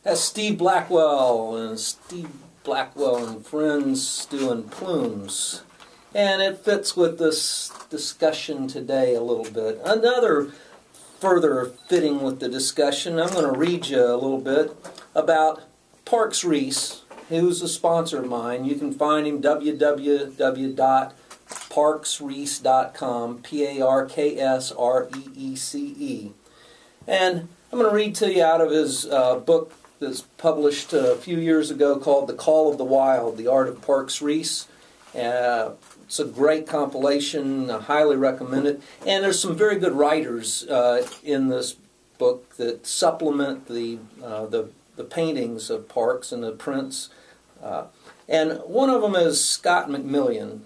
That's Steve Blackwell and friends doing plumes. And it fits with this discussion today a little bit. Another further fitting with the discussion, I'm going to read you a little bit about Parks Reese, who's a sponsor of mine. You can find him www.parksreece.com, Parksreece. And I'm going to read to you out of his book that's published a few years ago called The Call of the Wild, The Art of Parks Reece. It's a great compilation. I highly recommend it. And there's some very good writers in this book that supplement the paintings of Parks and the prints. And one of them is Scott McMillian.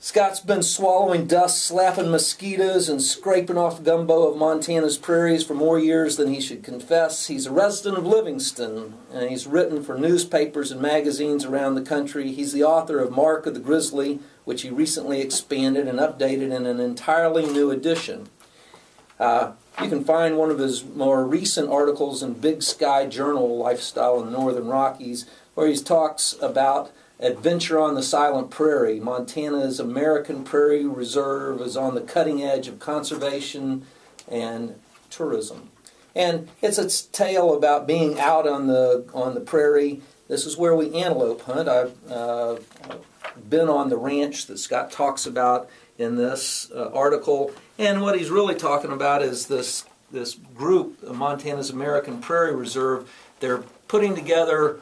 Scott's been swallowing dust, slapping mosquitoes, and scraping off gumbo of Montana's prairies for more years than he should confess. He's a resident of Livingston, and he's written for newspapers and magazines around the country. He's the author of Mark of the Grizzly, which he recently expanded and updated in an entirely new edition. You can find one of his more recent articles in Big Sky Journal, Lifestyle in the Northern Rockies, where he talks about Adventure on the Silent Prairie. Montana's American Prairie Reserve is on the cutting edge of conservation and tourism. And it's a tale about being out on the prairie. This is where we antelope hunt. I've been on the ranch that Scott talks about in this article. And what he's really talking about is this group, Montana's American Prairie Reserve. They're putting together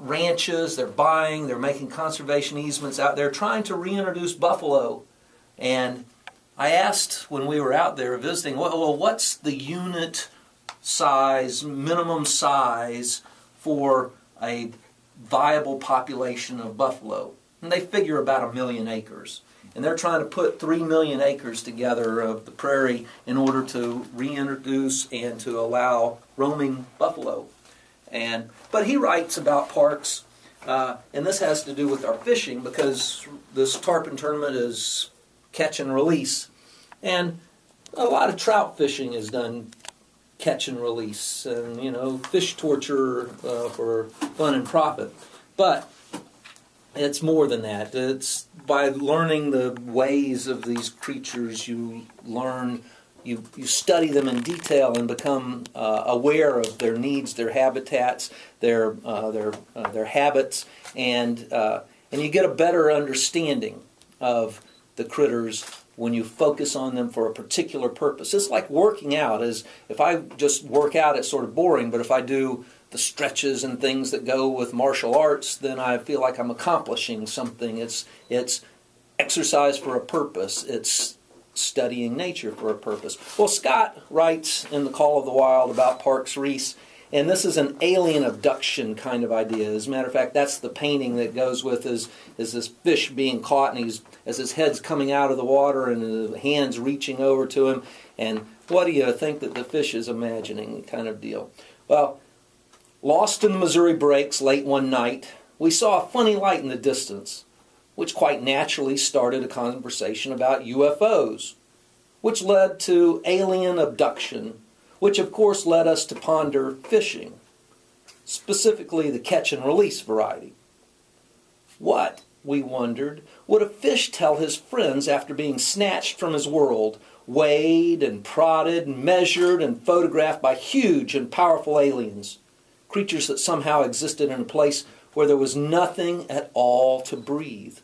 ranches, they're making conservation easements out there, trying to reintroduce buffalo. And I asked when we were out there visiting, well, what's the unit size, minimum size for a viable population of buffalo? And they figure about 1 million acres. And they're trying to put 3 million acres together of the prairie in order to reintroduce and to allow roaming buffalo. But he writes about parks, and this has to do with our fishing, because this tarpon tournament is catch and release. And a lot of trout fishing is done catch and release, and, fish torture for fun and profit. But it's more than that. It's by learning the ways of these creatures, you learn. You study them in detail and become aware of their needs, their habitats, their habits, and you get a better understanding of the critters when you focus on them for a particular purpose. It's like working out. If I just work out, it's sort of boring, but if I do the stretches and things that go with martial arts, then I feel like I'm accomplishing something. It's exercise for a purpose. It's studying nature for a purpose. Well, Scott writes in The Call of the Wild about Parks Reece, and this is an alien abduction kind of idea. As a matter of fact, that's the painting that goes with is this fish being caught, and as his head's coming out of the water and his hands reaching over to him, and what do you think that the fish is imagining kind of deal? Well, lost in the Missouri Breaks late one night, we saw a funny light in the distance, which quite naturally started a conversation about UFOs, which led to alien abduction, which of course led us to ponder fishing, specifically the catch and release variety. What, we wondered, would a fish tell his friends after being snatched from his world, weighed and prodded, measured and photographed by huge and powerful aliens, creatures that somehow existed in a place where there was nothing at all to breathe?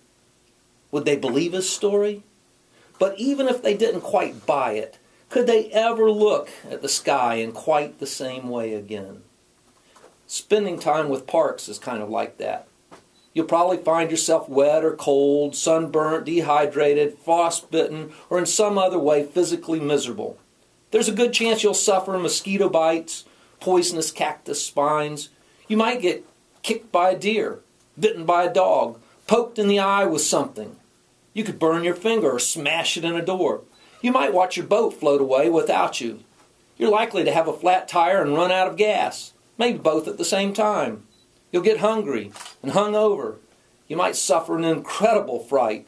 Would they believe his story? But even if they didn't quite buy it, could they ever look at the sky in quite the same way again? Spending time with Parks is kind of like that. You'll probably find yourself wet or cold, sunburnt, dehydrated, frostbitten, or in some other way physically miserable. There's a good chance you'll suffer mosquito bites, poisonous cactus spines. You might get kicked by a deer, bitten by a dog, poked in the eye with something. You could burn your finger or smash it in a door. You might watch your boat float away without you. You're likely to have a flat tire and run out of gas, maybe both at the same time. You'll get hungry and hungover. You might suffer an incredible fright.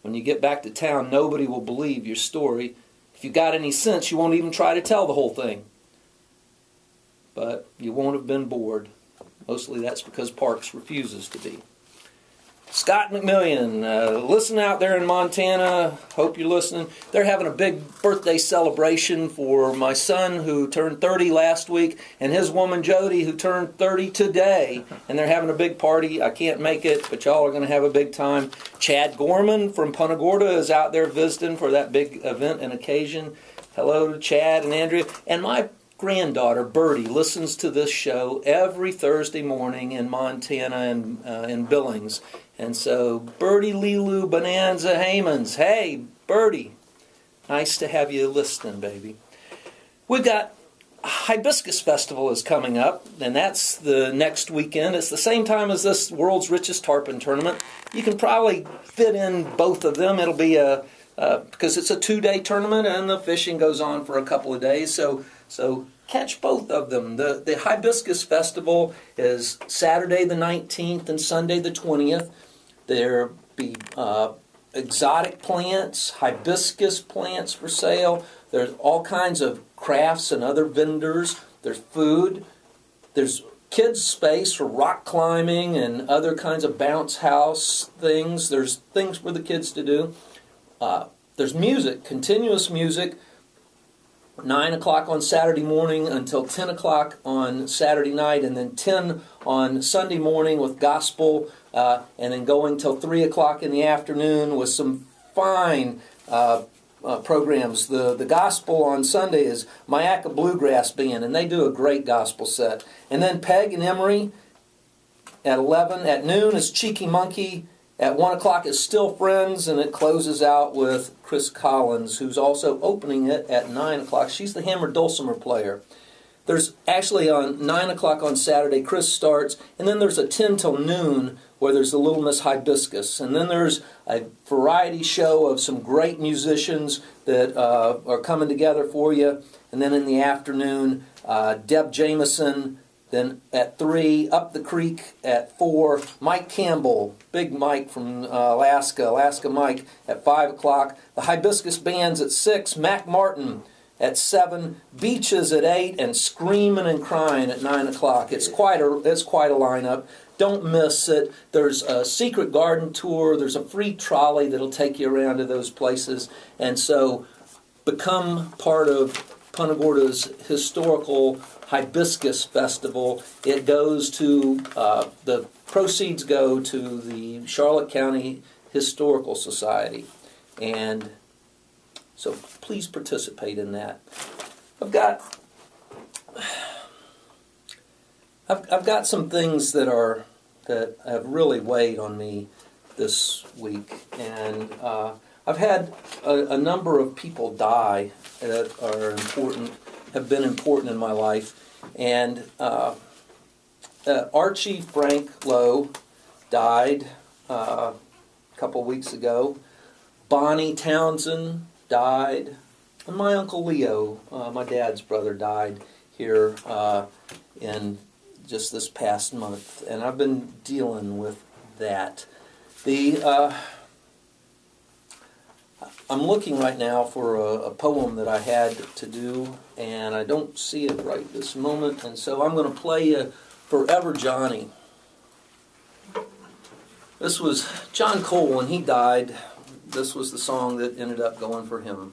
When you get back to town, nobody will believe your story. If you got any sense, you won't even try to tell the whole thing. But you won't have been bored. Mostly that's because Parks refuses to be. Scott McMillian, listen out there in Montana. Hope you're listening. They're having a big birthday celebration for my son who turned 30 last week and his woman Jody who turned 30 today. And they're having a big party. I can't make it, but y'all are going to have a big time. Chad Gorman from Punta Gorda is out there visiting for that big event and occasion. Hello to Chad and Andrea. And my granddaughter Birdie listens to this show every Thursday morning in Montana and in Billings. And so, Birdie Lilu Bonanza Haymans. Hey, Birdie. Nice to have you listening, baby. We've got Hibiscus Festival is coming up, and that's the next weekend. It's the same time as this World's Richest Tarpon Tournament. You can probably fit in both of them. It'll be because it's a 2-day tournament, and the fishing goes on for a couple of days. So catch both of them. The Hibiscus Festival is Saturday the 19th and Sunday the 20th. There'll be exotic plants, hibiscus plants for sale. There's all kinds of crafts and other vendors. There's food. There's kids' space for rock climbing and other kinds of bounce house things. There's things for the kids to do. There's music, continuous music. 9 o'clock on Saturday morning until 10 o'clock on Saturday night, and then 10 on Sunday morning with gospel, and then going till 3 o'clock in the afternoon with some fine programs. The gospel on Sunday is Mayaca Bluegrass Band, and they do a great gospel set. And then Peg and Emery at 11. At noon is Cheeky Monkey. At 1 o'clock is Still Friends, and it closes out with Chris Collins, who's also opening it at 9 o'clock. She's the hammered dulcimer player. There's actually on 9 o'clock on Saturday, Chris starts, and then there's a 10 till noon where there's the Little Miss Hibiscus. And then there's a variety show of some great musicians that are coming together for you. And then in the afternoon, Deb Jameson. Then at 3, Up the Creek at 4, Mike Campbell, Big Mike from Alaska Mike at 5 o'clock. The Hibiscus Band's at 6, Mac Martin at 7, Beaches at 8, and Screaming and Crying at 9 o'clock. It's quite a lineup. Don't miss it. There's a secret garden tour. There's a free trolley that'll take you around to those places. And so become part of Punta Gorda's historical Hibiscus Festival. It goes to, the proceeds go to the Charlotte County Historical Society. And so please participate in that. I've got some things that have really weighed on me this week. And I've had a number of people die that are important, have been important in my life. And Archie Frank Lowe died a couple weeks ago. Bonnie Townsend died. And my Uncle Leo, my dad's brother, died here in just this past month. And I've been dealing with that. I'm looking right now for a poem that I had to do, and I don't see it right this moment, and so I'm going to play Forever Johnny. This was John Cole, when he died. This was the song that ended up going for him.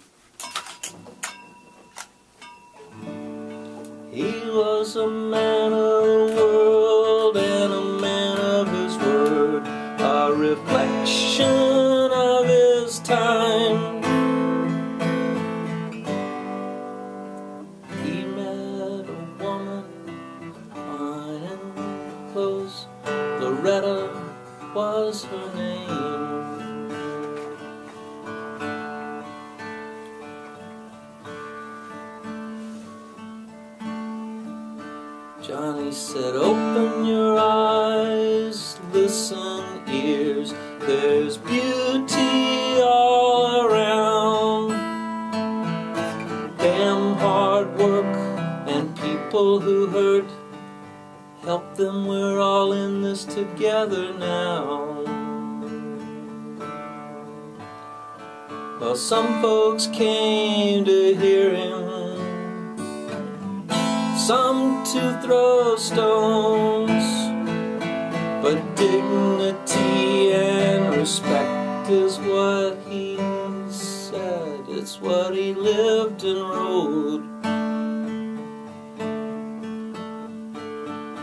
He was a man of the world and a man of his word, a reflection of his time. He met a woman fine and close. Loretta was her name. Johnny said, open your eyes, listen ears, there's beauty all around. Damn hard work and people who hurt, help them, we're all in this together now. Well, some folks came to hear him, some to throw stones, but dignity and respect is what he said. It's what he lived and wrote.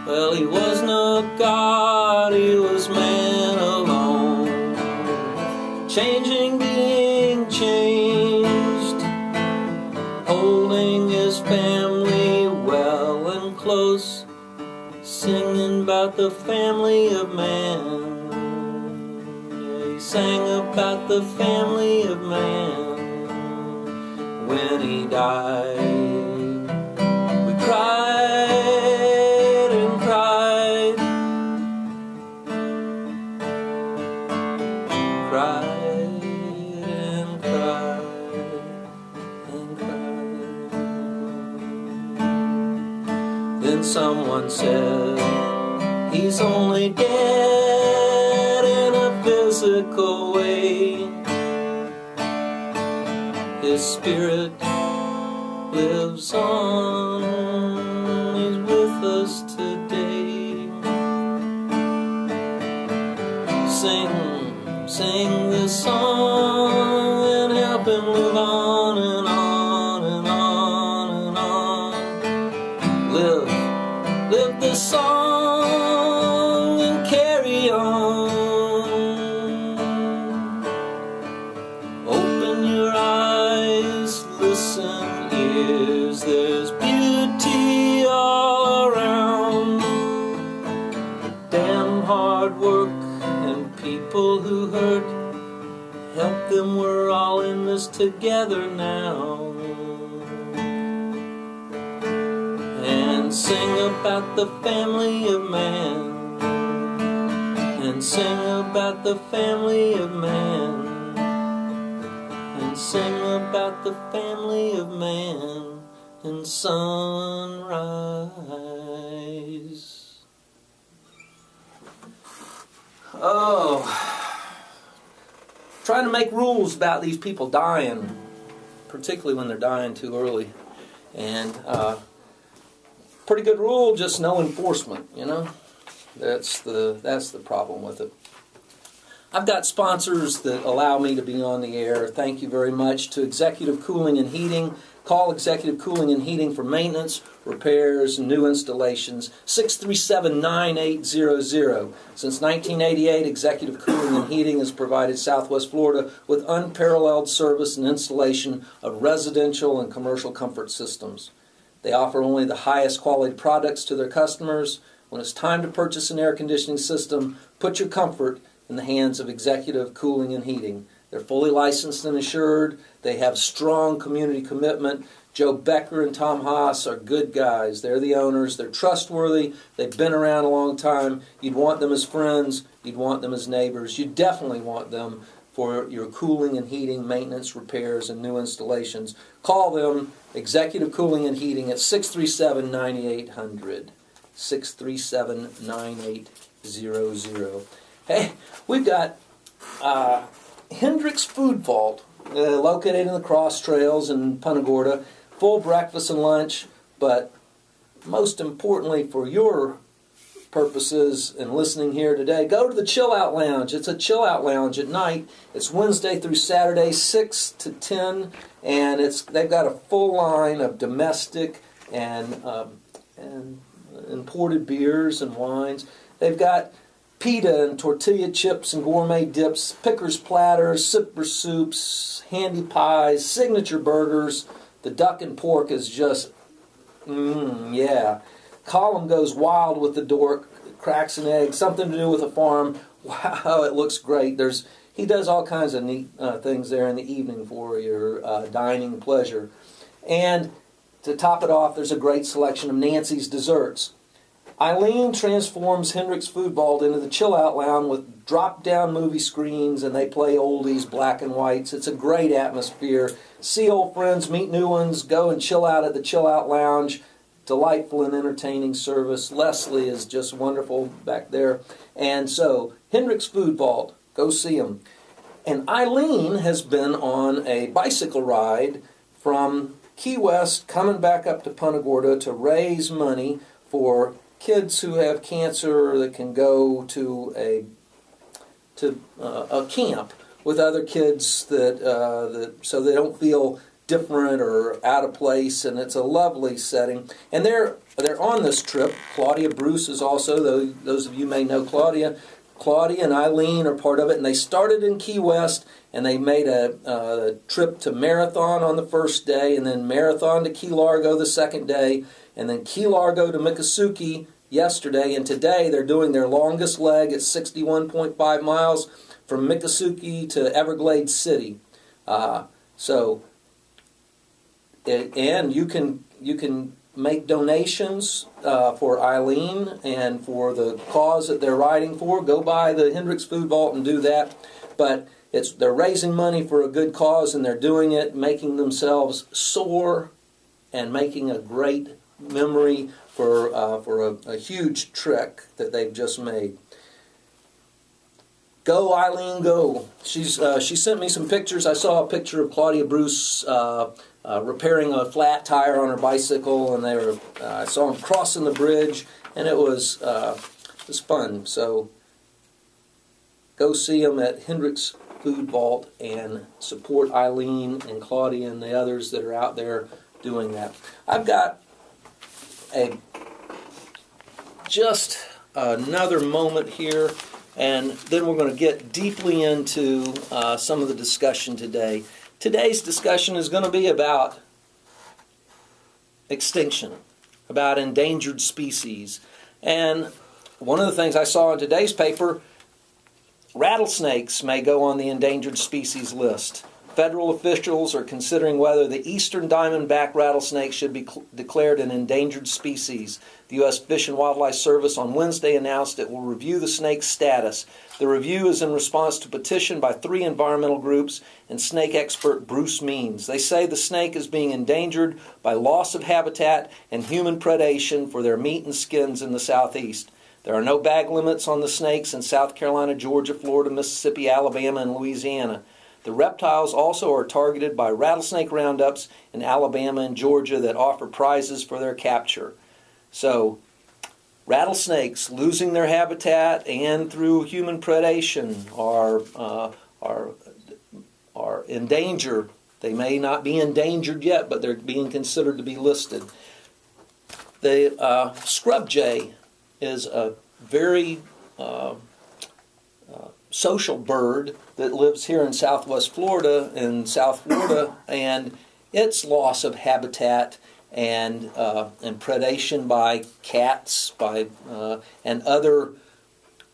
Well, he was no god, he was man alone, changing, being changed, holding his family well and close, singing about the family of man. Yeah, he sang about the family of man. When he died, we cried and cried, cried and cried and cried. Then someone said, he's only dead in a physical way. His spirit lives on, he's with us today. Sing this song and help him live on and on and on and on. Live this song and carry on. Open your eyes, listen, ears, there's beauty all around. Damn hard work and people who hurt, help them, we're all in this together now. And sing about the family of man, and sing about the family of man, and sing about the family of man in sunrise. Oh, trying to make rules about these people dying, particularly when they're dying too early. And pretty good rule, just no enforcement, you know. That's the problem with it. I've got sponsors that allow me to be on the air. Thank you very much to Executive Cooling and Heating. Call Executive Cooling and Heating for maintenance, repairs, and new installations. 637-9800. Since 1988, Executive Cooling and Heating has provided Southwest Florida with unparalleled service and installation of residential and commercial comfort systems. They offer only the highest quality products to their customers. When it's time to purchase an air conditioning system, put your comfort in the hands of Executive Cooling and Heating. They're fully licensed and assured. They have strong community commitment. Joe Becker and Tom Haas are good guys. They're the owners. They're trustworthy. They've been around a long time. You'd want them as friends. You'd want them as neighbors. You definitely want them for your cooling and heating, maintenance, repairs, and new installations. Call them, Executive Cooling and Heating, at 637-9800. 637-9800. Hey, we've got Hendrick's Food Vault, located in the Cross Trails in Punta Gorda. Full breakfast and lunch, but most importantly for your purposes and listening here today, go to the Chill Out Lounge. It's a chill out lounge at night. It's Wednesday through Saturday, 6 to 10, and they've got a full line of domestic and imported beers and wines. They've got pita and tortilla chips and gourmet dips, pickers platters, sipper soups, handy pies, signature burgers. The duck and pork is just, yeah. Colum goes wild with the dork, cracks an egg, something to do with a farm. Wow, it looks great. He does all kinds of neat things there in the evening for your dining pleasure. And to top it off, there's a great selection of Nancy's desserts. Eileen transforms Hendrick's Food Vault into the Chill Out Lounge with drop-down movie screens, and they play oldies, black and whites. It's a great atmosphere. See old friends, meet new ones, go and chill out at the Chill Out Lounge. Delightful and entertaining service. Leslie is just wonderful back there. And so, Hendrick's Food Vault, go see them. And Eileen has been on a bicycle ride from Key West coming back up to Punta Gorda to raise money for kids who have cancer that can go to a camp with other kids so they don't feel different or out of place, and it's a lovely setting. And they're on this trip. Claudia Bruce is also, those of you may know Claudia. Claudia and Eileen are part of it, and they started in Key West, and they made a trip to Marathon on the first day, and then Marathon to Key Largo the second day, and then Key Largo to Miccosukee yesterday, and today they're doing their longest leg at 61.5 miles from Miccosukee to Everglades City. And you can make donations for Eileen and for the cause that they're riding for. Go by the Hendricks Food Vault and do that. But they're raising money for a good cause, and they're doing it, making themselves sore and making a great memory for a huge trek that they've just made. Go, Eileen, go. She sent me some pictures. I saw a picture of Claudia Bruce repairing a flat tire on her bicycle, and I saw them crossing the bridge, and it was fun. So go see them at Hendricks Food Vault and support Eileen and Claudia and the others that are out there doing that. I've got just another moment here, and then we're going to get deeply into some of the discussion today. Today's discussion is going to be about extinction, about endangered species. And one of the things I saw in today's paper, rattlesnakes may go on the endangered species list. Federal officials are considering whether the eastern diamondback rattlesnake should be declared an endangered species. The U.S. Fish and Wildlife Service on Wednesday announced it will review the snake's status. The review is in response to a petition by 3 environmental groups and snake expert Bruce Means. They say the snake is being endangered by loss of habitat and human predation for their meat and skins in the southeast. There are no bag limits on the snakes in South Carolina, Georgia, Florida, Mississippi, Alabama, and Louisiana. The reptiles also are targeted by rattlesnake roundups in Alabama and Georgia that offer prizes for their capture. So, rattlesnakes losing their habitat and through human predation are in danger. They may not be endangered yet, but they're being considered to be listed. The scrub jay is a very social bird that lives here in southwest Florida, and its loss of habitat and predation by cats, and other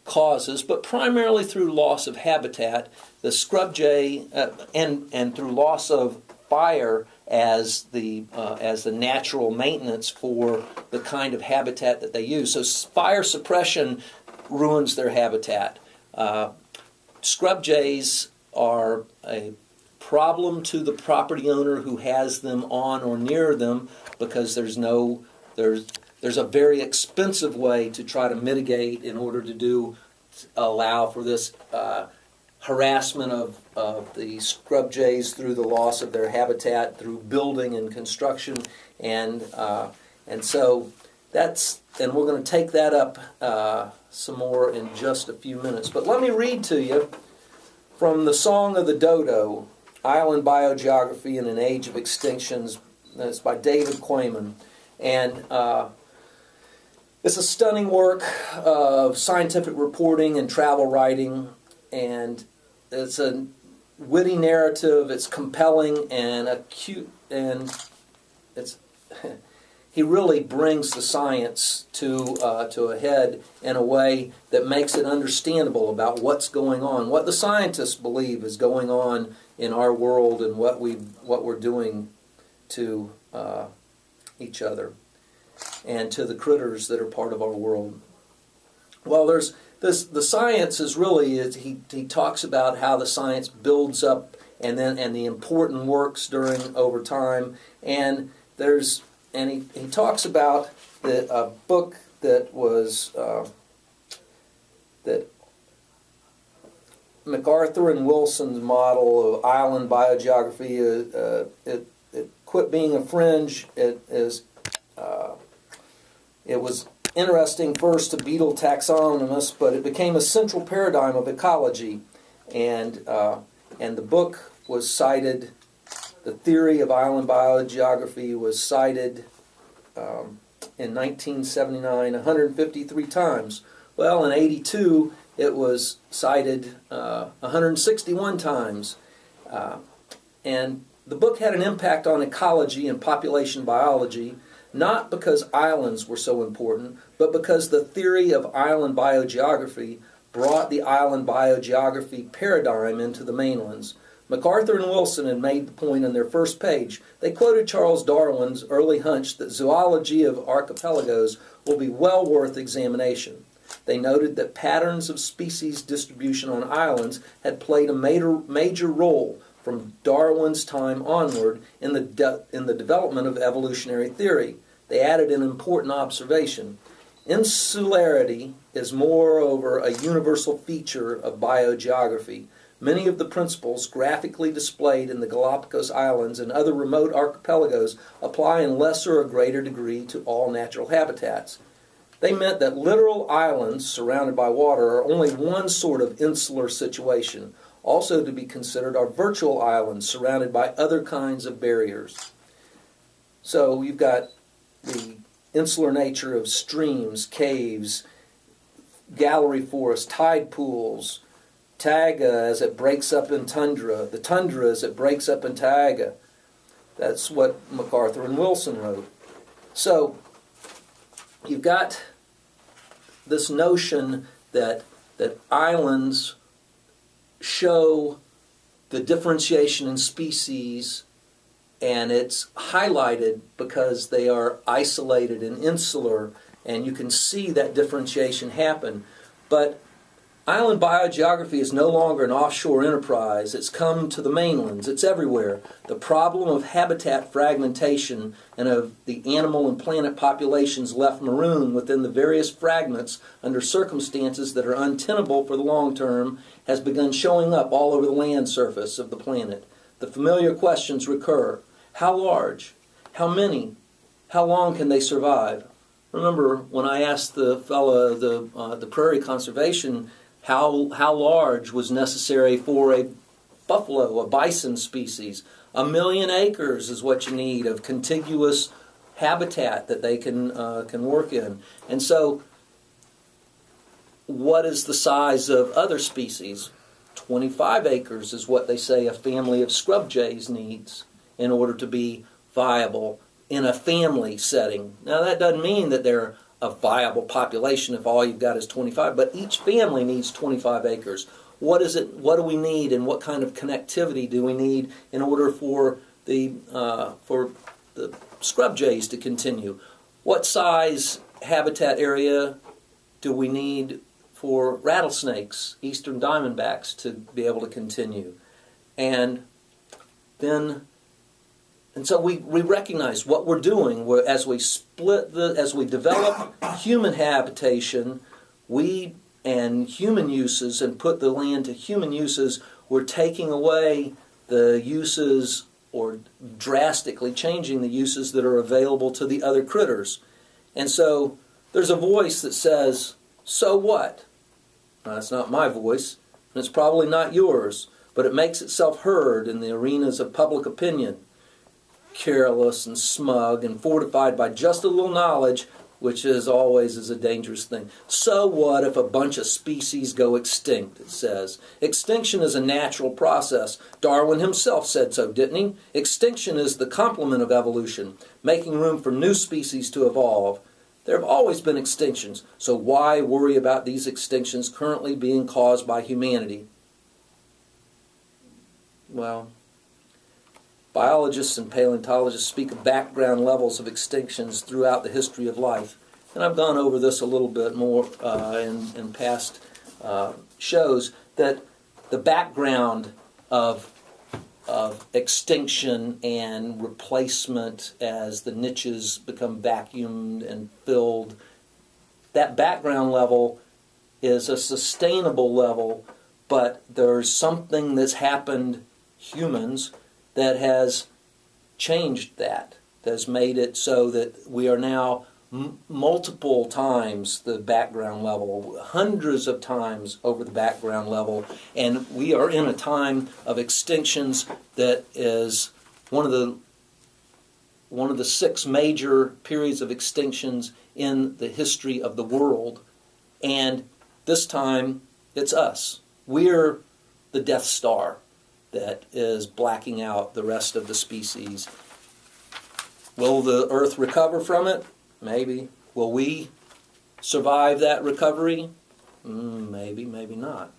causes, but primarily through loss of habitat, the scrub jay and through loss of fire as the natural maintenance for the kind of habitat that they use. So fire suppression ruins their habitat. Scrub jays are a problem to the property owner who has them on or near them, because there's a very expensive way to try to mitigate in order to allow for this harassment of the scrub jays through the loss of their habitat through building and construction, and so we're going to take that up some more in just a few minutes. But let me read to you from the Song of the Dodo, Island Biogeography in an Age of Extinctions. It's by David Quayman. And it's a stunning work of scientific reporting and travel writing. And it's a witty narrative. It's compelling and acute. And it's... He really brings the science to a head in a way that makes it understandable about what's going on, what the scientists believe is going on in our world, and what we're doing to each other and to the critters that are part of our world. Well, there's this. The science is really he talks about how the science builds up and the important works over time, and there's. And he talks about a book that was that MacArthur and Wilson's model of island biogeography, it quit being a fringe. It was interesting first to beetle taxonomists, but it became a central paradigm of ecology, and the book was cited. The theory of island biogeography was cited in 1979 153 times. Well, in 82 it was cited 161 times, and the book had an impact on ecology and population biology, not because islands were so important, but because the theory of island biogeography brought the island biogeography paradigm into the mainlands. MacArthur and Wilson had made the point on their first page. They quoted Charles Darwin's early hunch that zoology of archipelagos will be well worth examination. They noted that patterns of species distribution on islands had played a major role from Darwin's time onward in the development of evolutionary theory. They added an important observation. Insularity is moreover a universal feature of biogeography. Many of the principles graphically displayed in the Galapagos Islands and other remote archipelagos apply in lesser or greater degree to all natural habitats. They meant that literal islands surrounded by water are only one sort of insular situation. Also to be considered are virtual islands surrounded by other kinds of barriers. So you've got the insular nature of streams, caves, gallery forests, tide pools, taiga as it breaks up in tundra, the tundra as it breaks up in taiga. That's what MacArthur and Wilson wrote. So you've got this notion that islands show the differentiation in species, and it's highlighted because they are isolated and insular, and you can see that differentiation happen. But island biogeography is no longer an offshore enterprise. It's come to the mainlands. It's everywhere. The problem of habitat fragmentation and of the animal and plant populations left marooned within the various fragments under circumstances that are untenable for the long term has begun showing up all over the land surface of the planet. The familiar questions recur. How large? How many? How long can they survive? Remember when I asked the fellow, the prairie conservation, how large was necessary for a buffalo, a bison species? 1 million acres is what you need of contiguous habitat that they can work in. And so, what is the size of other species? 25 acres is what they say a family of scrub jays needs in order to be viable in a family setting. Now that doesn't mean that they're a viable population if all you've got is 25, but each family needs 25 acres. What do we need, and what kind of connectivity do we need in order for the scrub jays to continue? What size habitat area do we need for rattlesnakes, eastern diamondbacks, to be able to continue? And so we recognize what we're doing as we as we develop human habitation, and human uses, and put the land to human uses, we're taking away the uses or drastically changing the uses that are available to the other critters. And so there's a voice that says, so what? Now, that's not my voice, and it's probably not yours, but it makes itself heard in the arenas of public opinion. Careless and smug and fortified by just a little knowledge, which is always a dangerous thing. So what if a bunch of species go extinct, it says. Extinction is a natural process. Darwin himself said so, didn't he? Extinction is the complement of evolution, making room for new species to evolve. There have always been extinctions, so why worry about these extinctions currently being caused by humanity? Well, biologists and paleontologists speak of background levels of extinctions throughout the history of life. And I've gone over this a little bit more in past shows, that the background of extinction and replacement as the niches become vacuumed and filled, that background level is a sustainable level, but there's something that's happened, humans, that has changed that, has made it so that we are now multiple times the background level, hundreds of times over the background level, and we are in a time of extinctions that is one of the 6 major periods of extinctions in the history of the world. And this time it's us. We're the Death Star that is blacking out the rest of the species. Will the Earth recover from it? Maybe. Will we survive that recovery? Maybe, maybe not.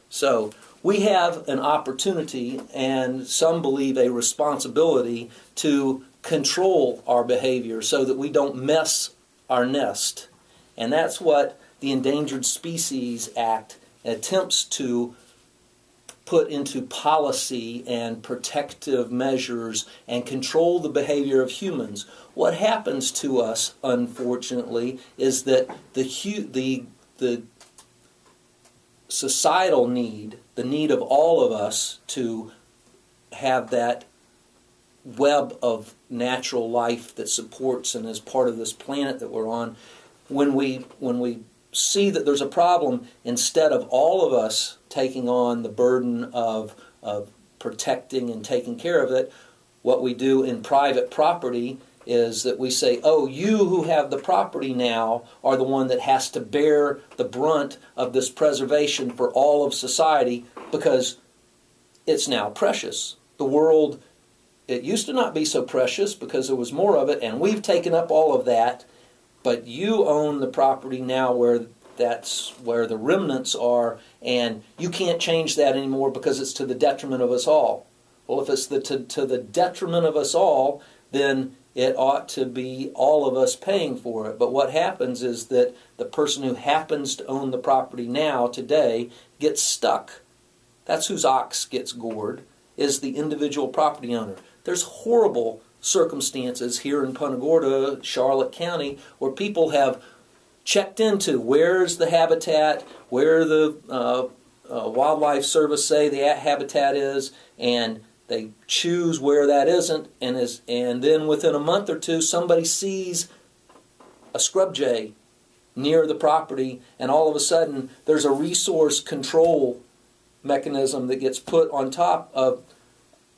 So we have an opportunity, and some believe a responsibility, to control our behavior so that we don't mess our nest. And that's what the Endangered Species Act attempts to put into policy and protective measures and control the behavior of humans. What happens to us, unfortunately, is that the societal need, the need of all of us to have that web of natural life that supports and is part of this planet that we're on, when we see that there's a problem, instead of all of us taking on the burden of protecting and taking care of it, what we do in private property is that we say, oh, you who have the property now are the one that has to bear the brunt of this preservation for all of society because it's now precious. The world, it used to not be so precious because there was more of it, and we've taken up all of that, but you own the property now where that's where the remnants are, and you can't change that anymore because it's to the detriment of us all. Well, if it's to the detriment of us all, then it ought to be all of us paying for it. But what happens is that the person who happens to own the property now, today, gets stuck. That's whose ox gets gored, is the individual property owner. There's horrible circumstances here in Punta Gorda, Charlotte County, where people have checked into where's the habitat, where the Wildlife Service say the habitat is, and they choose where that isn't, and then within a month or two, somebody sees a scrub jay near the property, and all of a sudden there's a resource control mechanism that gets put on top of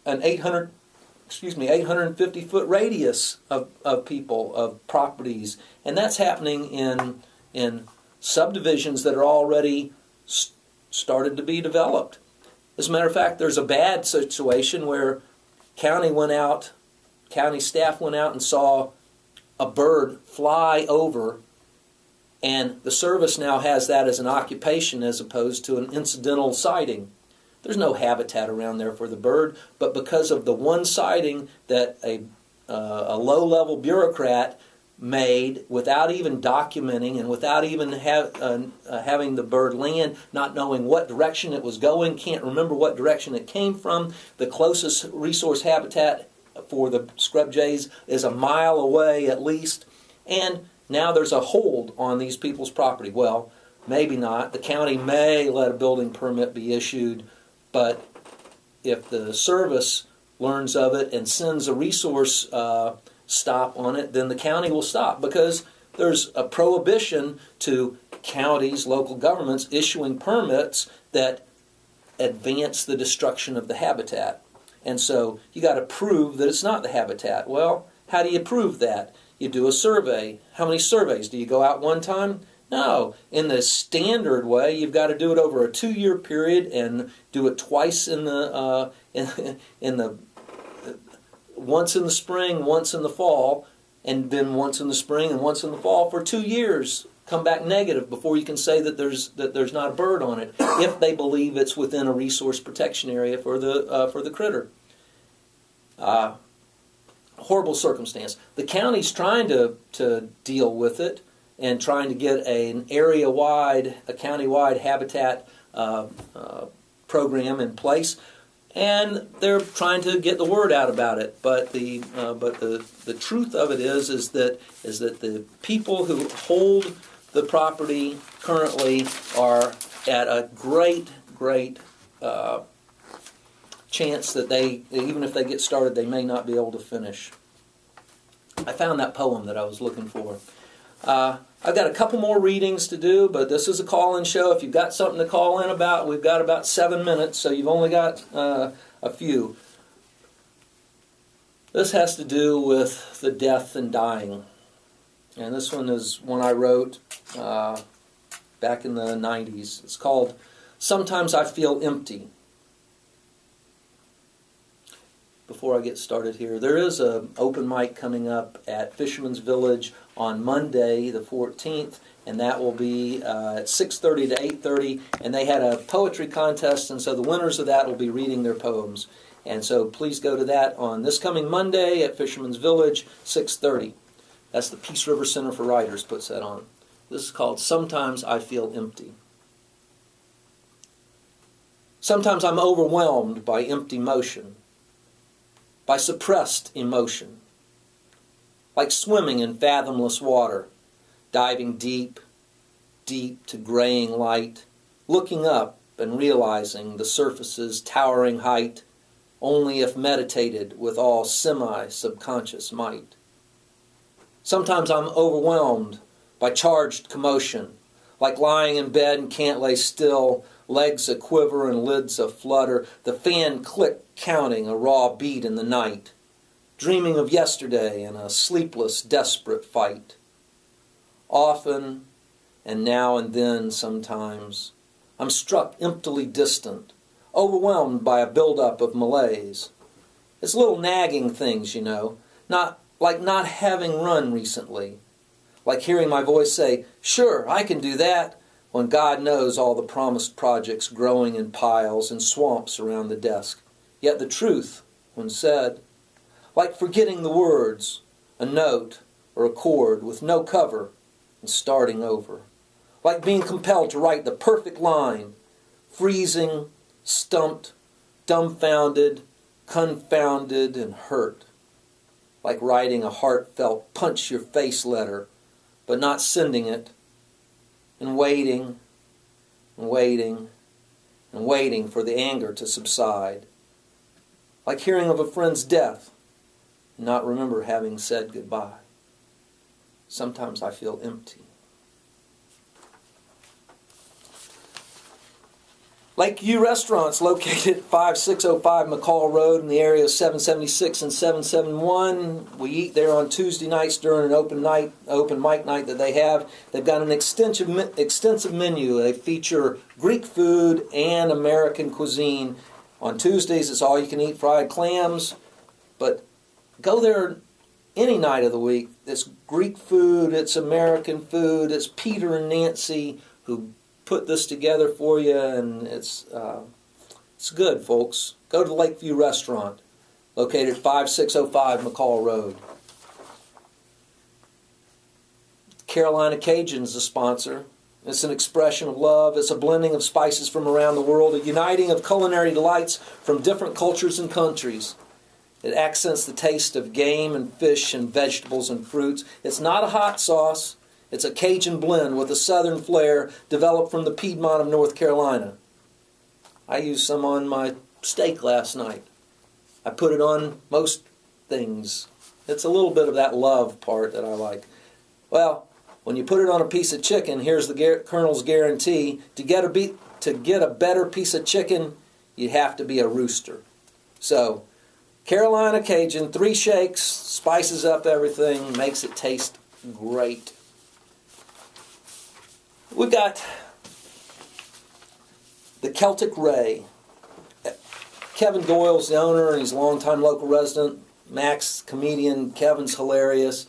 an 850-foot radius of people, of properties. And that's happening in subdivisions that are already started to be developed. As a matter of fact, there's a bad situation where county staff went out and saw a bird fly over, and the service now has that as an occupation as opposed to an incidental sighting. There's no habitat around there for the bird, but because of the one sighting that a low-level bureaucrat made without even documenting and without even having the bird land, not knowing what direction it was going, can't remember what direction it came from. The closest resource habitat for the scrub jays is a mile away at least, and now there's a hold on these people's property. Well, maybe not. The county may let a building permit be issued, but if the service learns of it and sends a resource stop on it, then the county will stop, because there's a prohibition to counties, local governments, issuing permits that advance the destruction of the habitat. And so you got to prove that it's not the habitat. Well, how do you prove that? You do a survey. How many surveys? Do you go out one time? No. In the standard way, you've got to do it over a 2-year period and do it twice in the once in the spring, once in the fall, and then once in the spring and once in the fall for 2 years. Come back negative before you can say that there's not a bird on it, if they believe it's within a resource protection area for the critter. Horrible circumstance. The county's trying to deal with it and trying to get an area-wide, a county-wide habitat program in place. And they're trying to get the word out about it, but the truth of it is that the people who hold the property currently are at a great great chance that even if they get started, they may not be able to finish. I found that poem that I was looking for. I've got a couple more readings to do, but this is a call-in show. If you've got something to call in about, we've got about 7 minutes, so you've only got a few. This has to do with the death and dying. And this one is one I wrote back in the 90s. It's called Sometimes I Feel Empty. Before I get started here, there is an open mic coming up at Fisherman's Village on Monday the 14th, and that will be at 6:30 to 8:30, and they had a poetry contest, and so the winners of that will be reading their poems. And so please go to that on this coming Monday at Fisherman's Village, 6:30. That's the Peace River Center for Writers puts that on. This is called Sometimes I Feel Empty. Sometimes I'm overwhelmed by empty motion, by suppressed emotion, like swimming in fathomless water, diving deep, deep to graying light, looking up and realizing the surface's towering height, only if meditated with all semi-subconscious might. Sometimes I'm overwhelmed by charged commotion, like lying in bed and can't lay still, legs a quiver and lids a flutter, the fan click counting a raw beat in the night, dreaming of yesterday in a sleepless, desperate fight. Often, and now and then sometimes, I'm struck emptily distant, overwhelmed by a buildup of malaise. It's little nagging things, like not having run recently, like hearing my voice say, "Sure, I can do that," when God knows all the promised projects growing in piles and swamps around the desk. Yet the truth, when said, like forgetting the words, a note or a chord with no cover and starting over, like being compelled to write the perfect line, freezing, stumped, dumbfounded, confounded, and hurt, like writing a heartfelt punch-your-face letter, but not sending it, and waiting, and waiting, and waiting for the anger to subside, like hearing of a friend's death, and not remember having said goodbye. Sometimes I feel empty. Lakeview Restaurants, located at 5605 McCall Road in the area of 776 and 771. We eat there on Tuesday nights during an open mic night that they have. They've got an extensive menu. They feature Greek food and American cuisine. On Tuesdays, it's all-you-can-eat fried clams. But go there any night of the week. It's Greek food, it's American food, it's Peter and Nancy who put this together for you, and it's good, folks. Go to the Lakeview Restaurant, located at 5605 McCall Road. Carolina Cajun is the sponsor. It's an expression of love. It's a blending of spices from around the world, a uniting of culinary delights from different cultures and countries. It accents the taste of game and fish and vegetables and fruits. It's not a hot sauce. It's a Cajun blend with a southern flair developed from the Piedmont of North Carolina. I used some on my steak last night. I put it on most things. It's a little bit of that love part that I like. Well, when you put it on a piece of chicken, here's the Colonel's guarantee. To get a better piece of chicken, you have to be a rooster. So, Carolina Cajun, 3 shakes, spices up everything, makes it taste great. We've got the Celtic Ray. Kevin Doyle's the owner, and he's a longtime local resident. Max, comedian, Kevin's hilarious.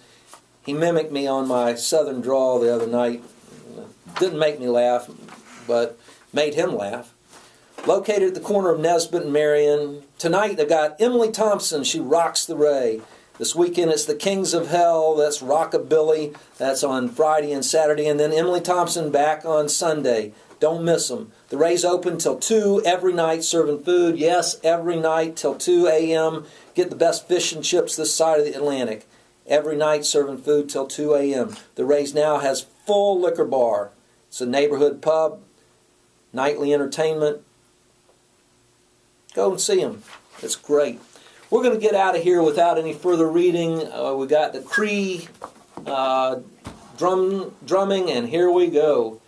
He mimicked me on my southern drawl the other night. Didn't make me laugh, but made him laugh. Located at the corner of Nesbitt and Marion. Tonight they've got Emily Thompson. She rocks the Ray. This weekend it's the Kings of Hell. That's Rockabilly. That's on Friday and Saturday. And then Emily Thompson back on Sunday. Don't miss them. The Ray's open till 2 every night serving food. Yes, every night till 2 a.m. Get the best fish and chips this side of the Atlantic. Every night serving food till 2 a.m. The Ray's now has full liquor bar. It's a neighborhood pub. Nightly entertainment. Go and see them. It's great. We're going to get out of here without any further reading. We got the Cree drumming, and here we go.